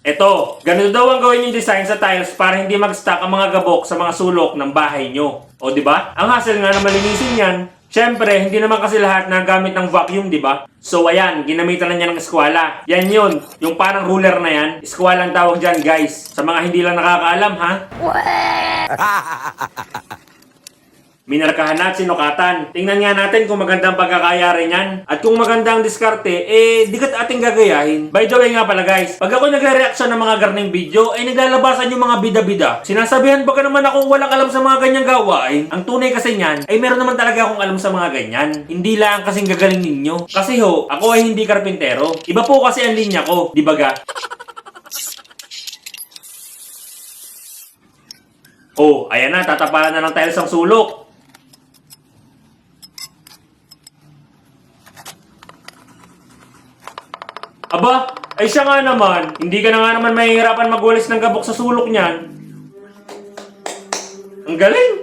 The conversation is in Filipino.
Eto, ganito daw ang gawin yung design sa tiles para hindi mag-stuck ang mga gabok sa mga sulok ng bahay nyo. O di ba? Ang hassle nga na malinisin yan, syempre, hindi naman kasi lahat nagamit ng vacuum, di ba? So ayan, ginamitan na niya ng eskwala. Yan yun, yung parang ruler na yan, eskwala ang tawag dyan guys. Sa mga hindi lang nakakaalam ha. Minarkahan at sinukatan. Tingnan nga natin kung maganda ang pagkakayari niyan. At kung maganda ang diskarte, di kat ating gagayahin. By the way nga pala guys, pag ako nagre-reaction ng mga garning video, ay naglalabasan yung mga bida-bida. Sinasabihan ba ka naman akong walang alam sa mga ganyang gawain? Ang tunay kasi niyan, ay meron naman talaga akong alam sa mga ganyan. Hindi lang kasing gagaling ninyo. Kasi ho, ako ay hindi karpintero. Iba po kasi ang linya ko, di ba ga? Oh, ayan na, tatapalan na ng tiles ang sulok. Aba, ay siya nga naman. Hindi ka na nga naman mahihirapan magwalis ng gabok sa sulok niyan. Ang galing!